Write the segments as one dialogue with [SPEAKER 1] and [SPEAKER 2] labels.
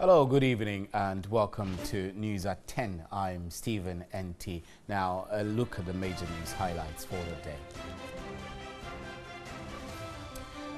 [SPEAKER 1] Hello, good evening and welcome to News at 10. I'm Stephen NT. Now, a look at the major news highlights for the day.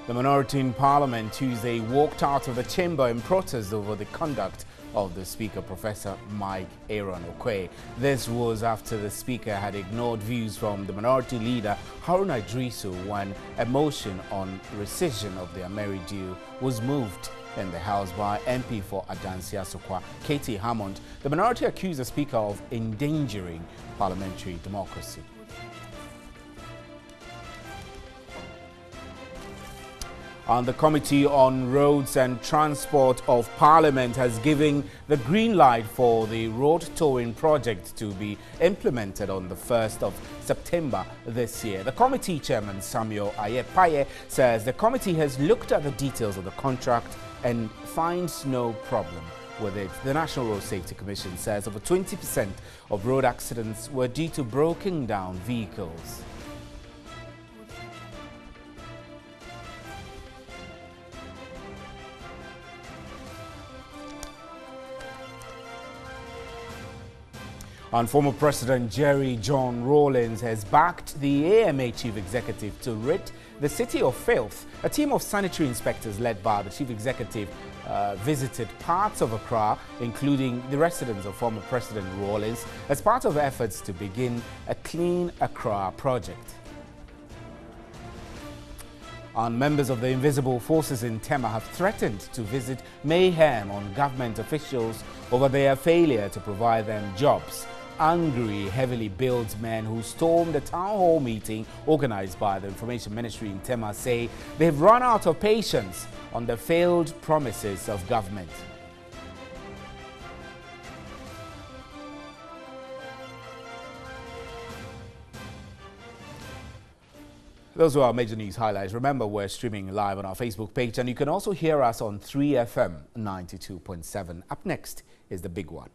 [SPEAKER 1] The minority in Parliament Tuesday walked out of the chamber in protest over the conduct of the Speaker, Professor Mike Aaron Okoye. This was after the Speaker had ignored views from the minority leader Haruna Idrisu when a motion on rescission of the Ameri deal was moved in the House by MP for Adansi-Asokwa, Katie Hammond. The minority accused the Speaker of endangering parliamentary democracy. And the Committee on Roads and Transport of Parliament has given the green light for the road towing project to be implemented on the 1st of September this year. The committee chairman, Samuel Ayepaye, says the committee has looked at the details of the contract and finds no problem with it. The National Road Safety Commission says over 20% of road accidents were due to broken down vehicles. And former President Jerry John Rawlings has backed the AMA Chief Executive to rid the city of filth. A team of sanitary inspectors led by the Chief Executive visited parts of Accra, including the residence of former President Rawlings, as part of efforts to begin a Clean Accra project. And members of the invisible forces in Tema have threatened to visit mayhem on government officials over their failure to provide them jobs. Angry, heavily built men who stormed a town hall meeting organized by the Information Ministry in Tema say they've run out of patience on the failed promises of government. Those were our major news highlights. Remember, we're streaming live on our Facebook page, and you can also hear us on 3FM 92.7. Up next is the big one.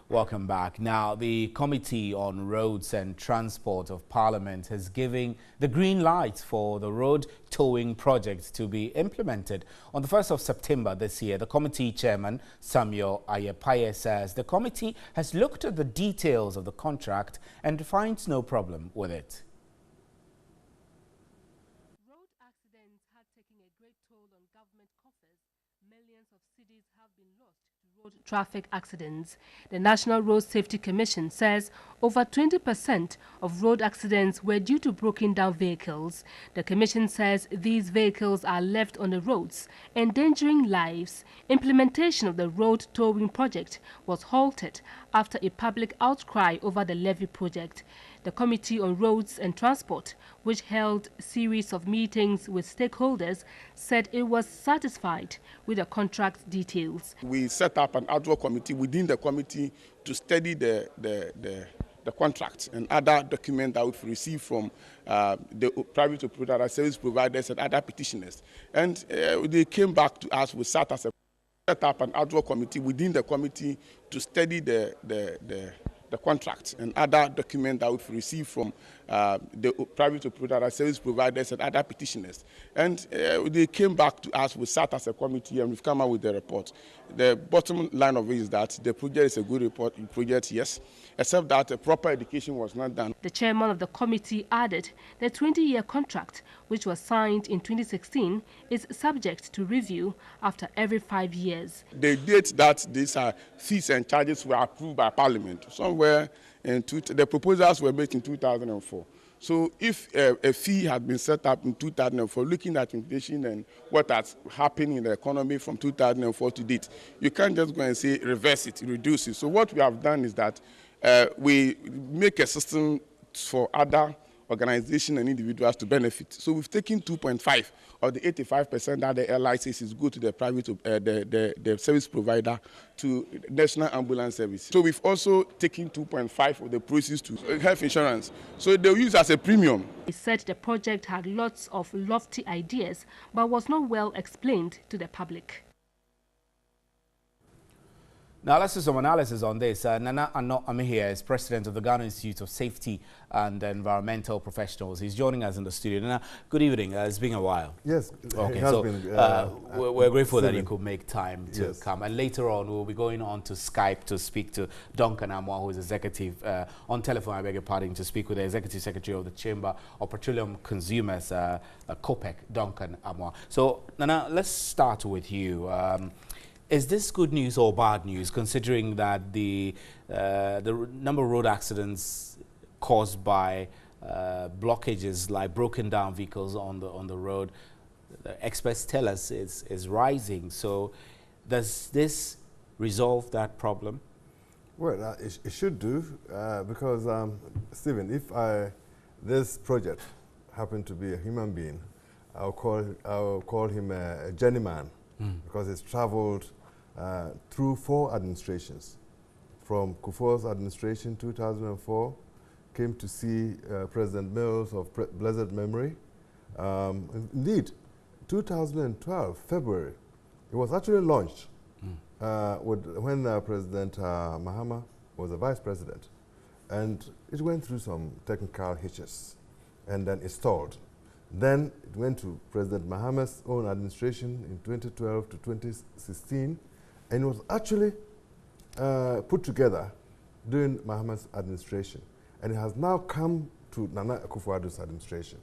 [SPEAKER 1] Welcome back. Now, the Committee on Roads and Transport of Parliament has given the green light for the road towing project to be implemented on the 1st of September this year. The committee chairman, Samuel Ayepaye, says the committee has looked at the details of the contract and finds no problem with it.
[SPEAKER 2] Road accidents had taken a great toll on government coffers. Millions of cedis have been lost to road traffic accidents. The National Road Safety Commission says over 20% of road accidents were due to broken down vehicles. The commission says these vehicles are left on the roads, endangering lives. Implementation of the road towing project was halted after a public outcry over the levy project. The Committee on Roads and Transport, which held a series of meetings with stakeholders, said it was satisfied with the contract details.
[SPEAKER 3] We set up an ad hoc committee within the committee to study the contract and other documents that we've received from the private operator, service providers and other petitioners. And they came back to us. We set up an ad hoc committee within the committee to study the contract and other documents that we've received from the private operator, service providers and other petitioners. And they came back to us. We sat as a committee and we've come out with the report. The bottom line of it is that the project is a good project, yes, except that a proper education was not done.
[SPEAKER 2] The chairman of the committee added the 20-year contract, which was signed in 2016, is subject to review after every 5 years.
[SPEAKER 3] The date that these fees and charges were approved by Parliament, somewhere in the proposals were made in 2004. So if a fee had been set up in 2004, looking at inflation and what has happened in the economy from 2004 to date, you can't just go and say reverse it, reduce it. So what we have done is that we make a system for other organizations and individuals to benefit. So we've taken 2.5 of the 85% that the LICs go to the private, the service provider, to National Ambulance Service. So we've also taken 2.5 of the proceeds to health insurance. So they'll use as a premium.
[SPEAKER 2] He said the project had lots of lofty ideas, but was not well explained to the public.
[SPEAKER 1] Now let's do some analysis on this. Nana Amihere is president of the Ghana Institute of Safety and Environmental Professionals. He's joining us in the studio. Nana, good evening. It's been a while.
[SPEAKER 4] Yes,
[SPEAKER 1] okay,
[SPEAKER 4] it has
[SPEAKER 1] so
[SPEAKER 4] been,
[SPEAKER 1] we're grateful that you could make time to
[SPEAKER 4] Yes.
[SPEAKER 1] come. And later on, we'll be going on to Skype to speak to Duncan Amwa, who is executive, on telephone, I beg your pardon, to speak with the executive secretary of the Chamber of Petroleum Consumers, COPEC, Duncan Amwa. So, Nana, let's start with you. Is this good news or bad news, considering that the number of road accidents caused by blockages, like broken down vehicles on the road, the experts tell us is rising? So, does this resolve that problem?
[SPEAKER 4] Well, it should do, because Stephen, if this project happened to be a human being, I'll call him a journeyman, because it's travelled through 4 administrations. From Kufuor's administration, 2004, came to see President Mills of blessed memory. Indeed, 2012, February, it was actually launched when President Mahama was the vice president. And it went through some technical hitches and then installed. Then it went to President Mahama's own administration in 2012 to 2016, and it was actually put together during Mahama's administration. And it has now come to Nana Akufo-Addo's administration.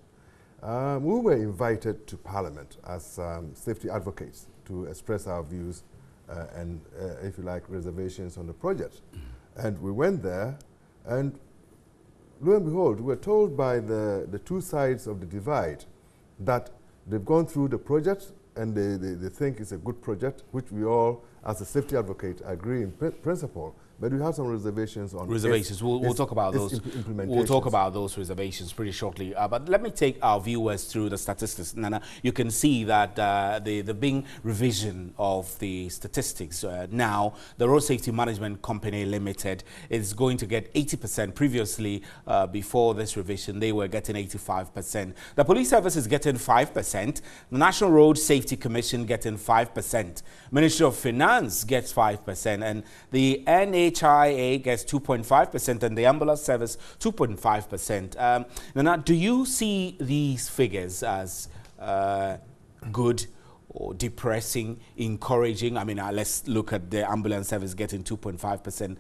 [SPEAKER 4] We were invited to Parliament as safety advocates to express our views and, if you like, reservations on the project. And we went there, and lo and behold, we were told by the 2 sides of the divide that they've gone through the project and they think it's a good project, which we all, as a safety advocate, agree in principle. But we have some reservations on
[SPEAKER 1] reservations. We'll talk about those. We'll talk about those reservations pretty shortly. But let me take our viewers through the statistics. Nana, you can see that the being revision of the statistics now, the Road Safety Management Company Limited is going to get 80%. Previously, before this revision, they were getting 85%. The Police Service is getting 5%. The National Road Safety Commission getting 5%. Ministry of Finance gets 5%, and the NHIA gets 2.5%, and the ambulance service 2.5%. Nana, do you see these figures as good or depressing, encouraging? I mean, let's look at the ambulance service getting 2.5%.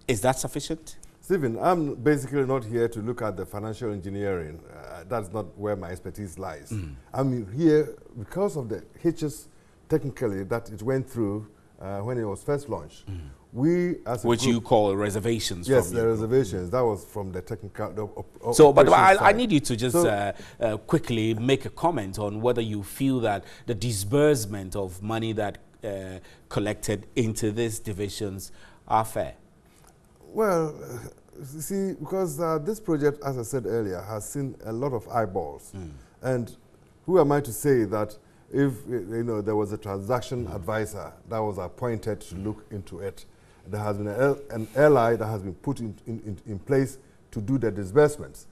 [SPEAKER 1] Is that sufficient?
[SPEAKER 4] Stephen, I'm basically not here to look at the financial engineering. That's not where my expertise lies. I'm here because of the hitches technically that it went through when it was first launched. We, as a
[SPEAKER 1] which
[SPEAKER 4] group,
[SPEAKER 1] you call reservations.
[SPEAKER 4] yes,
[SPEAKER 1] from
[SPEAKER 4] the reservations. That was from the technical.
[SPEAKER 1] So, but I need you to just quickly make a comment on whether you feel that the disbursement of money that collected into these divisions are fair.
[SPEAKER 4] Well, see, because this project, as I said earlier, has seen a lot of eyeballs, and who am I to say that if there was a transaction advisor that was appointed to look into it, there has been an ally that has been put in place to do the disbursements,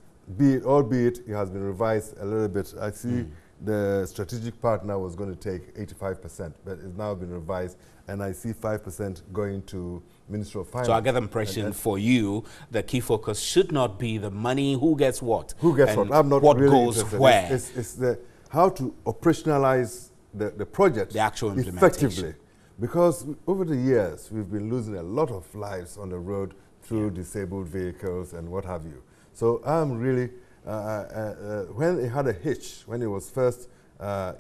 [SPEAKER 4] albeit it has been revised a little bit. I see the strategic partner was going to take 85%, but it's now been revised, and I see 5% going to Ministry of Finance.
[SPEAKER 1] So I get the impression for you, the key focus should not be the money, who gets what.
[SPEAKER 4] Who gets what? I'm not
[SPEAKER 1] what
[SPEAKER 4] really
[SPEAKER 1] goes
[SPEAKER 4] interested.
[SPEAKER 1] where.
[SPEAKER 4] It's the how to operationalize the project,
[SPEAKER 1] the actual implementation,
[SPEAKER 4] effectively. Because over the years, we've been losing a lot of lives on the road through disabled vehicles and what have you. So I'm really, when it had a hitch, when it was first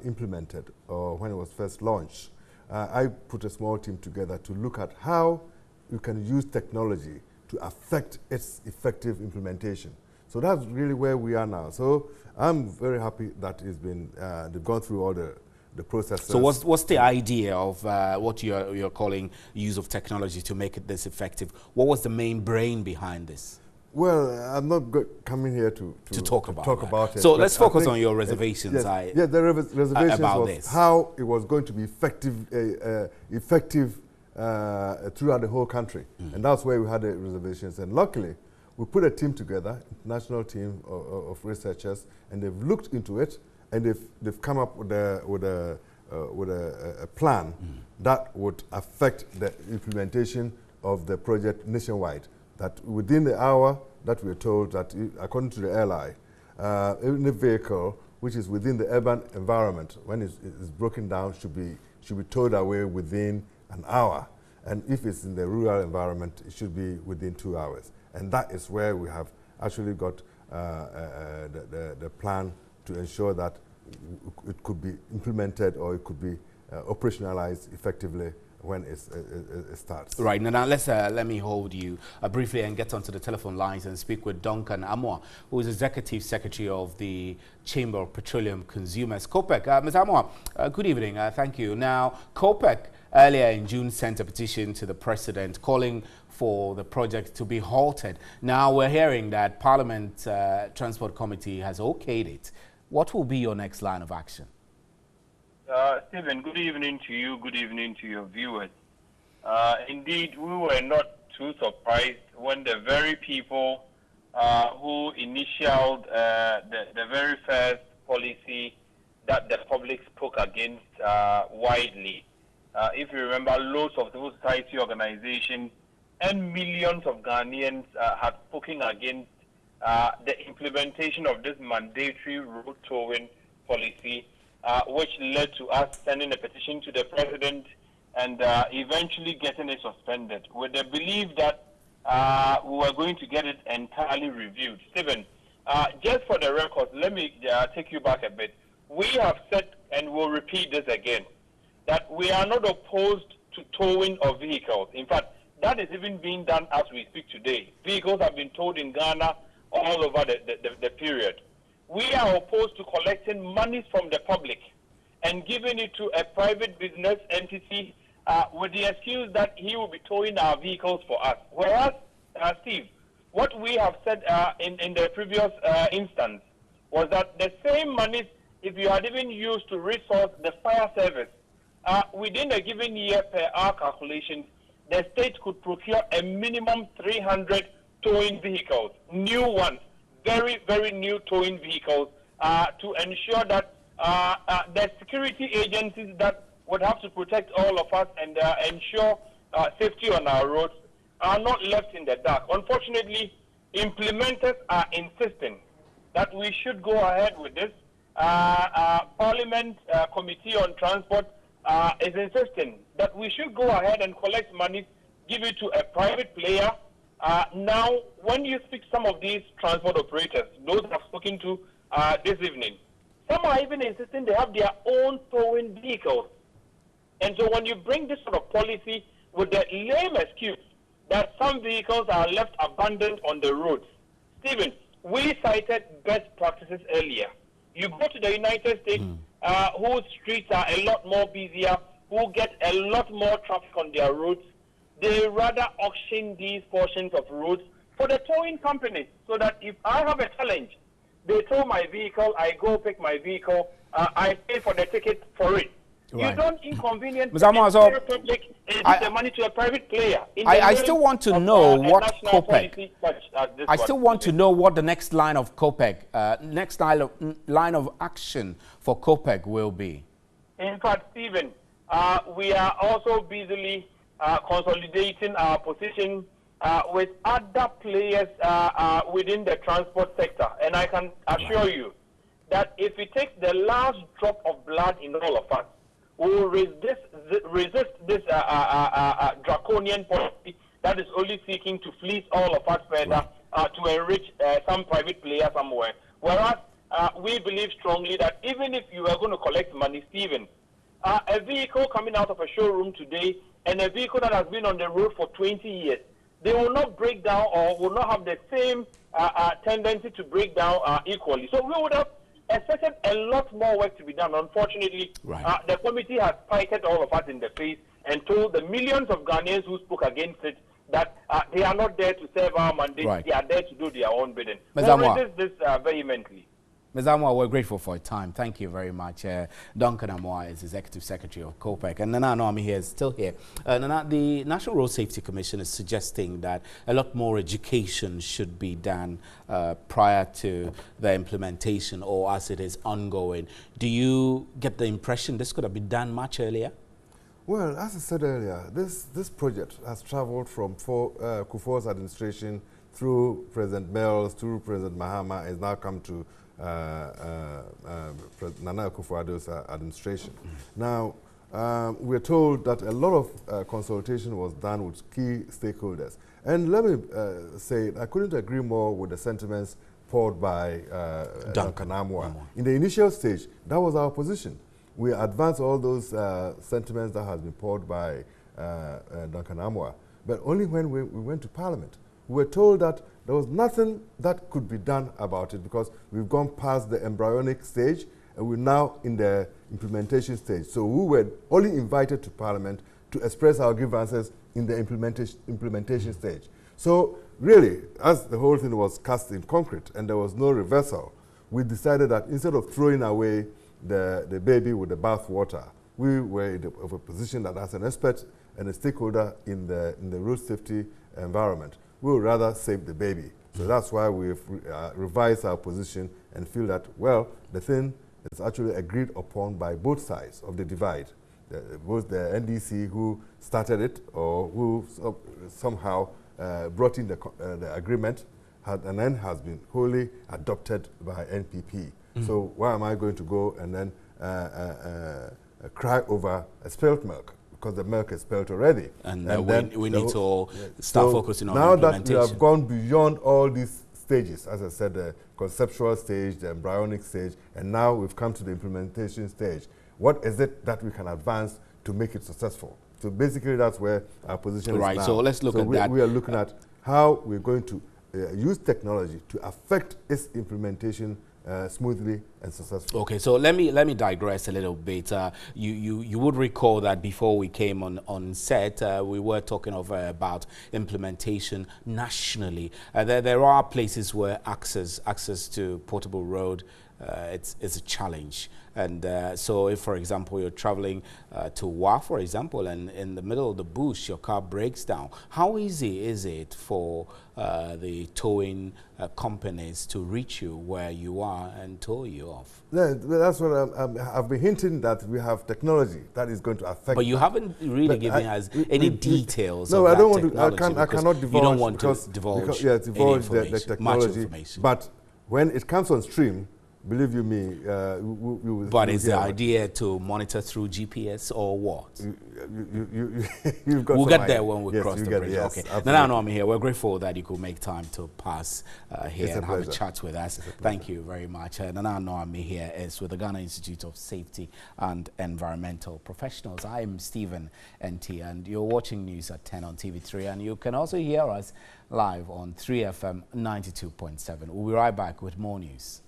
[SPEAKER 4] implemented or when it was first launched, I put a small team together to look at how you can use technology to affect its effective implementation. So that's really where we are now. So I'm very happy that it's been, they've gone through all the processes.
[SPEAKER 1] So what's the idea of what you're calling use of technology to make it this effective? What was the main brain behind this?
[SPEAKER 4] Well, I'm not coming here to
[SPEAKER 1] talk about it.
[SPEAKER 4] So
[SPEAKER 1] let's focus on your reservations.
[SPEAKER 4] Yes, the reservations was how it was going to be effective throughout the whole country. And that's where we had the reservations. And luckily, we put a team together, international team of researchers, and they've looked into it, and they've come up with a a plan that would affect the implementation of the project nationwide. That within the hour that we're told that, according to the airline, any vehicle which is within the urban environment, when it's broken down, should be towed away within an hour. And if it's in the rural environment, it should be within 2 hours. And that is where we have actually got the plan to ensure that it could be implemented or it could be operationalized effectively when it starts.
[SPEAKER 1] Right, now let me hold you briefly and get onto the telephone lines and speak with Duncan Amoah, who is Executive Secretary of the Chamber of Petroleum Consumers, COPEC. Ms. Amoah, good evening, thank you. Now, COPEC earlier in June sent a petition to the President calling for the project to be halted. Now we're hearing that Parliament Transport Committee has okayed it. What will be your next line of action?
[SPEAKER 5] Stephen, good evening to you. Good evening to your viewers. Indeed, we were not too surprised when the very people who initialed the very first policy that the public spoke against widely. If you remember, loads of civil society organizations and millions of Ghanaians have spoken against the implementation of this mandatory road towing policy, which led to us sending a petition to the President and eventually getting it suspended with the belief that we were going to get it entirely reviewed. Stephen, just for the record, let me take you back a bit. We have said, and we'll repeat this again, that we are not opposed to towing of vehicles. In fact, that is even being done as we speak today. Vehicles have been towed in Ghana all over the period. We are opposed to collecting monies from the public and giving it to a private business entity with the excuse that he will be towing our vehicles for us. Whereas, Steve, what we have said in the previous instance was that the same monies, if you had even used to resource the fire service, within a given year per our calculations, the state could procure a minimum 300 towing vehicles, new ones, very, very new towing vehicles, to ensure that the security agencies that would have to protect all of us and ensure safety on our roads are not left in the dark. Unfortunately, implementers are insisting that we should go ahead with this. Parliament Committee on Transport is insisting that we should go ahead and collect money, give it to a private player. Now, when you speak to some of these transport operators, those I've spoken to this evening, some are even insisting they have their own towing vehicles. And so when you bring this sort of policy with the lame excuse that some vehicles are left abandoned on the roads, Stephen, we cited best practices earlier. You go to the United States, whose streets are a lot more busier, who get a lot more traffic on their roads. They rather auction these portions of roads for the towing companies, so that if I have a challenge, they tow my vehicle, I go pick my vehicle, I pay for the ticket for it. Right. You don't inconvenience the public and give the money to a private player.
[SPEAKER 1] I still want to know what COPEC. I still want to know what the next line of COPEC, next line of action for COPEC will be.
[SPEAKER 5] In fact, Stephen, we are also busily consolidating our position with other players within the transport sector. And I can assure you that if it takes the last drop of blood in all of us, we will resist this draconian policy that is only seeking to fleece all of us further to enrich some private player somewhere. Whereas we believe strongly that even if you are going to collect money, Stephen, a vehicle coming out of a showroom today and a vehicle that has been on the road for 20 years, they will not break down or will not have the same tendency to break down equally. So we would have expected a lot more work to be done. Unfortunately, the committee has spited all of us in the face and told the millions of Ghanaians who spoke against it that they are not there to serve our mandate. They are there to do their own bidding. We resist this vehemently.
[SPEAKER 1] Ms. Amoah, we're grateful for your time. Thank you very much. Duncan Amoah is Executive Secretary of COPEC. And Nana Anoami here is still here. Nana, the National Road Safety Commission is suggesting that a lot more education should be done prior to the implementation or as it is ongoing. Do you get the impression this could have been done much earlier?
[SPEAKER 4] Well, as I said earlier, this project has traveled from Kufuor's administration through President Mills, through President Mahama, has now come to Nana Akufo-Addo's administration. Now, we're told that a lot of consultation was done with key stakeholders. And let me say, I couldn't agree more with the sentiments poured by Duncan Amoah. In the initial stage, that was our position. We advanced all those sentiments that has been poured by Duncan Amoah, but only when we went to Parliament. We were told that there was nothing that could be done about it because we've gone past the embryonic stage and we're now in the implementation stage. So we were only invited to Parliament to express our grievances in the implementation stage. So really, as the whole thing was cast in concrete and there was no reversal, we decided that instead of throwing away the baby with the bathwater, we were in a position that as an expert and a stakeholder in the road safety environment, we would rather save the baby. So that's why we've revised our position and feel that, well, the thing is actually agreed upon by both sides of the divide. Both the NDC who started it or who somehow brought in the agreement and then has been wholly adopted by NPP. So why am I going to go and then cry over a spilt milk? Because the milk is spilt already. And
[SPEAKER 1] then we need to start focusing on implementation.
[SPEAKER 4] Now that we have gone beyond all these stages, as I said, the conceptual stage, the embryonic stage, and now we've come to the implementation stage. What is it that we can advance to make it successful? So basically that's where our position is now.
[SPEAKER 1] Right, so let's look at that.
[SPEAKER 4] We are looking at how we're going to use technology to affect its implementation smoothly and successfully.
[SPEAKER 1] Okay, so let me digress a little bit. You would recall that before we came on set, we were talking about implementation nationally. There are places where access to portable road it's a challenge. And so if, for example, you're traveling to Wa, for example, and in the middle of the bush, your car breaks down, how easy is it for the towing companies to reach you where you are and tow you off?
[SPEAKER 4] Yeah, that's what I've been hinting, that we have technology that is going to affect.
[SPEAKER 1] But you haven't really given us any details.
[SPEAKER 4] No,
[SPEAKER 1] of
[SPEAKER 4] I don't
[SPEAKER 1] that
[SPEAKER 4] want to. I cannot divulge.
[SPEAKER 1] You don't want to divulge
[SPEAKER 4] the technology.
[SPEAKER 1] Much information.
[SPEAKER 4] But when it comes on stream, believe you me, we will.
[SPEAKER 1] But is the idea to monitor through GPS or what?
[SPEAKER 4] You've got
[SPEAKER 1] we'll get there when we cross the bridge.
[SPEAKER 4] Yes,
[SPEAKER 1] okay. Now I'm here. We're grateful that you could make time to pass here and have a chat with us. Thank you very much. Nana Anoami here is with the Ghana Institute of Safety and Environmental Professionals. I am Stephen NT, and you're watching news at 10 on TV3, and you can also hear us live on 3FM 92.7. We'll be right back with more news.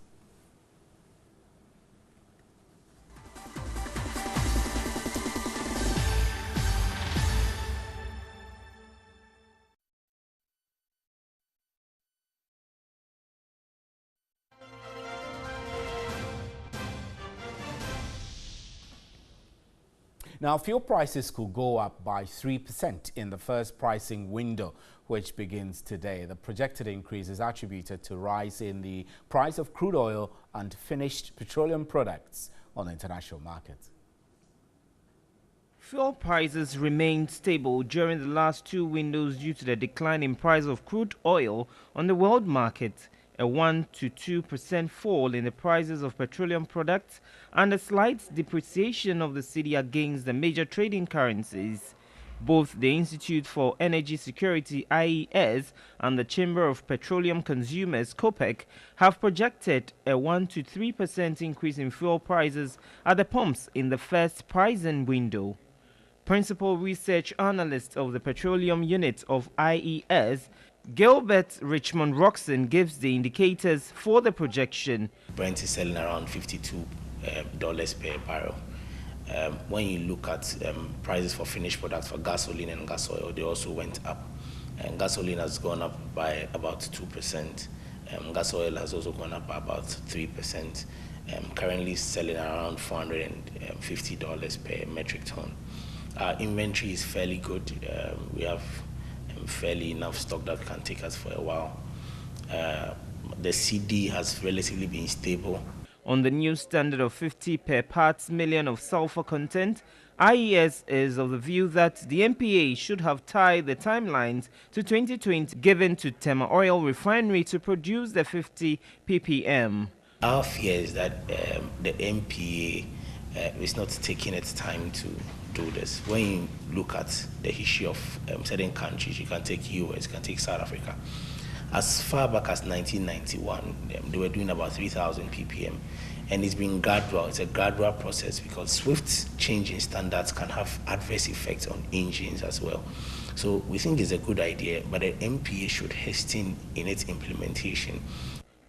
[SPEAKER 1] Now, fuel prices could go up by 3% in the first pricing window, which begins today. The projected increase is attributed to rise in the price of crude oil and finished petroleum products on the international market.
[SPEAKER 6] Fuel prices remained stable during the last two windows due to the decline in price of crude oil on the world market, a 1 to 2% fall in the prices of petroleum products, and a slight depreciation of the cedi against the major trading currencies. Both the Institute for Energy Security (IES) and the Chamber of Petroleum Consumers (COPEC) have projected a 1 to 3% increase in fuel prices at the pumps in the first pricing window. Principal Research Analyst of the Petroleum Unit of IES, Gilbert Richmond Roxon, gives the indicators for the projection.
[SPEAKER 7] Brent is selling around $52 per barrel. When you look at prices for finished products for gasoline and gas oil, they also went up. And gasoline has gone up by about 2%, Gas oil has also gone up by about 3%, currently selling around $450 per metric ton. Our inventory is fairly good. We have fairly enough stock that can take us for a while. The CD has relatively been stable.
[SPEAKER 6] On the new standard of 50 per parts million of sulfur content, IES is of the view that the MPA should have tied the timelines to 2020 given to Tema Oil Refinery to produce the 50 ppm.
[SPEAKER 7] Our fear is that the MPA is not taking its time to do this. When you look at the history of certain countries, you can take US, you can take South Africa. As far back as 1991, they were doing about 3,000 ppm. And it's been gradual. It's a gradual process because swift change in standards can have adverse effects on engines as well. So we think it's a good idea, but the MPA should hasten in its implementation.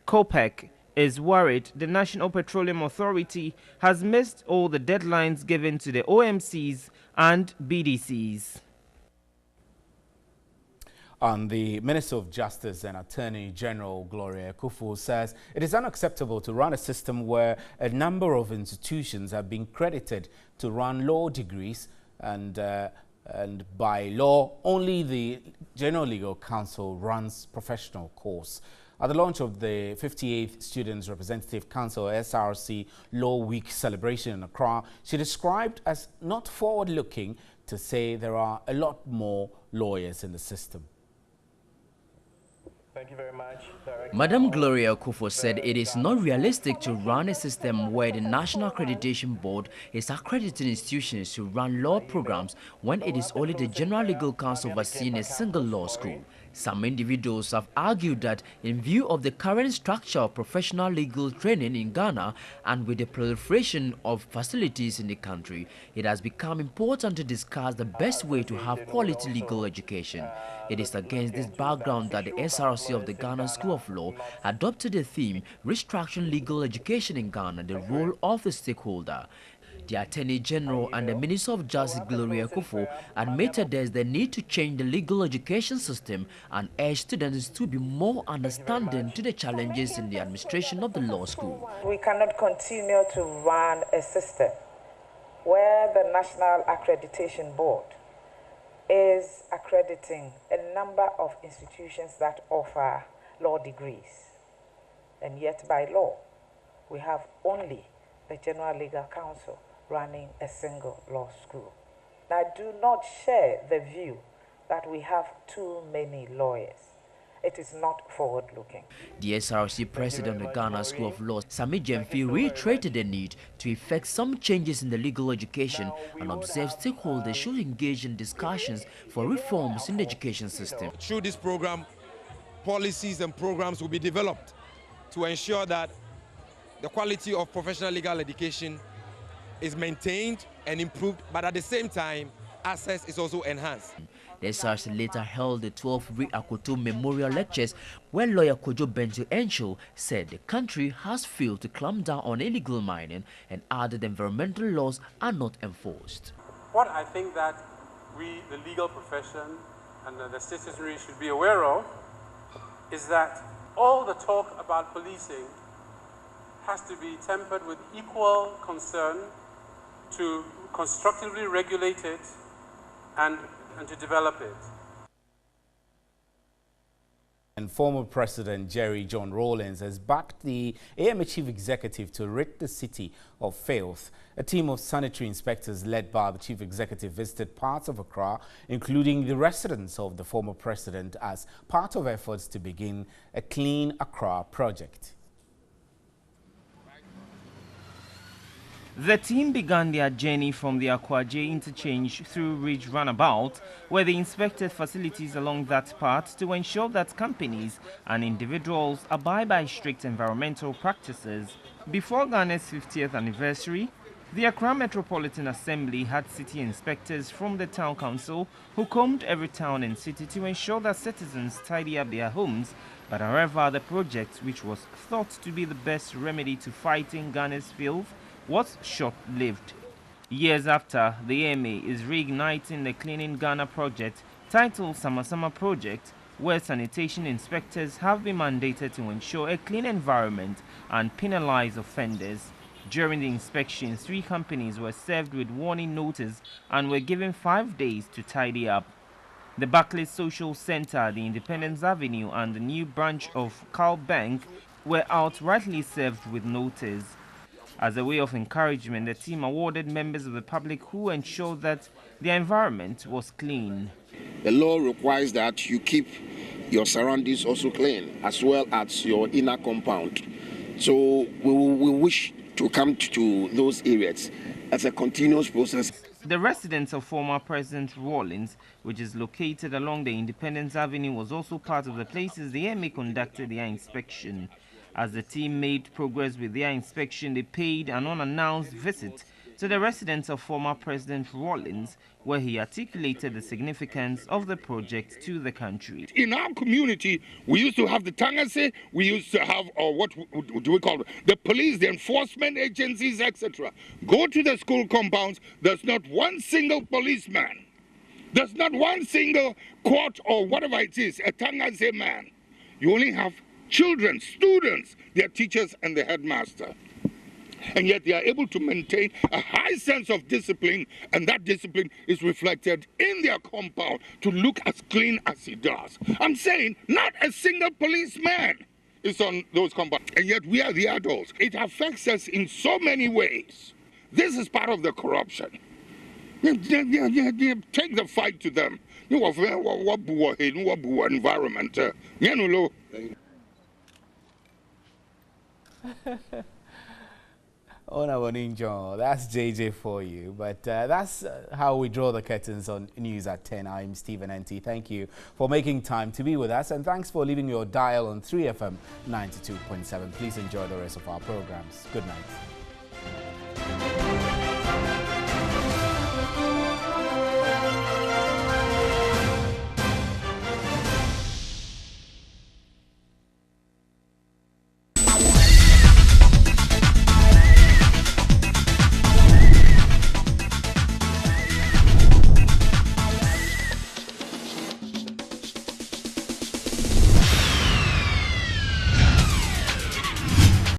[SPEAKER 6] COPEC is worried the National Petroleum Authority has missed all the deadlines given to the OMCs and BDCs.
[SPEAKER 1] And the Minister of Justice and Attorney General Gloria Akufo says it is unacceptable to run a system where a number of institutions have been credited to run law degrees and by law only the General Legal Council runs professional course. At the launch of the 58th Students Representative Council SRC Law Week celebration in Accra, she described as not forward-looking to say there are a lot more lawyers in the system.
[SPEAKER 8] Thank you very much, Director.
[SPEAKER 9] Madam Gloria Akufo said it is not realistic to run a system where the National Accreditation Board is accrediting institutions to run law programs when it is only the General Legal Council overseeing a single law school. Some individuals have argued that in view of the current structure of professional legal training in Ghana and with the proliferation of facilities in the country, it has become important to discuss the best way to have quality legal education. It is against this background that the SRC of the Ghana School of Law adopted the theme Restructuring Legal Education in Ghana, the role of the stakeholder. The Attorney General and the Minister of Justice Gloria Akufo admitted there is the need to change the legal education system and urged students to be more understanding to the challenges in the administration of the law school.
[SPEAKER 10] We cannot continue to run a system where the National Accreditation Board is accrediting a number of institutions that offer law degrees. And yet by law, we have only the General Legal Council running a single law school. I do not share the view that we have too many lawyers. It is not forward-looking.
[SPEAKER 9] The SRC president of the Ghana School of Law, Sami Jemfi, reiterated the need to effect some changes in the legal education and observed stakeholders should engage in discussions for reforms in the education system.
[SPEAKER 11] Through this program, policies and programs will be developed to ensure that the quality of professional legal education is maintained and improved, but at the same time, access is also enhanced.
[SPEAKER 9] The SRC later held the 12th Rick Akoto Memorial Lectures, where lawyer Kojo Bento Encho said the country has failed to clamp down on illegal mining and added environmental laws are not enforced.
[SPEAKER 12] What I think that we, the legal profession and the citizenry should be aware of is that all the talk about policing has to be tempered with equal concern to constructively regulate it and to develop it.
[SPEAKER 1] And former President Jerry John Rawlings has backed the AMA Chief Executive to rid the city of filth. A team of sanitary inspectors led by the Chief Executive visited parts of Accra, including the residence of the former president, as part of efforts to begin a Clean Accra project.
[SPEAKER 6] The team began their journey from the Akwaje interchange through Ridge Runabout, where they inspected facilities along that path to ensure that companies and individuals abide by strict environmental practices. Before Ghana's 50th anniversary, the Accra Metropolitan Assembly had city inspectors from the town council who combed every town and city to ensure that citizens tidy up their homes. But however, the project, which was thought to be the best remedy to fighting Ghana's filth, was short-lived. Years after, the AMA is reigniting the Cleaning Ghana project, titled Sama Sama Project, where sanitation inspectors have been mandated to ensure a clean environment and penalize offenders. During the inspections, 3 companies were served with warning notice and were given 5 days to tidy up. The Barclays Social Center, the Independence Avenue, and the new branch of Carl Bank were outrightly served with notice. As a way of encouragement, the team awarded members of the public who ensured that the environment was clean.
[SPEAKER 8] The law requires that you keep your surroundings also clean, as well as your inner compound. So we wish to come to those areas as a continuous process.
[SPEAKER 6] The residence of former President Rawlings, which is located along the Independence Avenue, was also part of the places the MA conducted their inspection. As the team made progress with their inspection, they paid an unannounced visit to the residence of former President Rawlings, where he articulated the significance of the project to the country.
[SPEAKER 13] In our community, we used to have the Tangase, we used to have, what do we call it, the police, the enforcement agencies, etc. Go to the school compounds, there's not one single policeman. There's not one single court or whatever it is, a Tangase man. You only have children, students, their teachers and the headmaster. And yet they are able to maintain a high sense of discipline, and that discipline is reflected in their compound to look as clean as it does. I'm saying not a single policeman is on those compounds, and yet we are the adults. It affects us in so many ways. This is part of the corruption. Take the fight to them. Environment.
[SPEAKER 1] That's JJ for you. But that's how we draw the curtains on News at 10. I'm Stephen Enti. Thank you for making time to be with us, and thanks for leaving your dial on 3FM 92.7. Please enjoy the rest of our programs. Good night.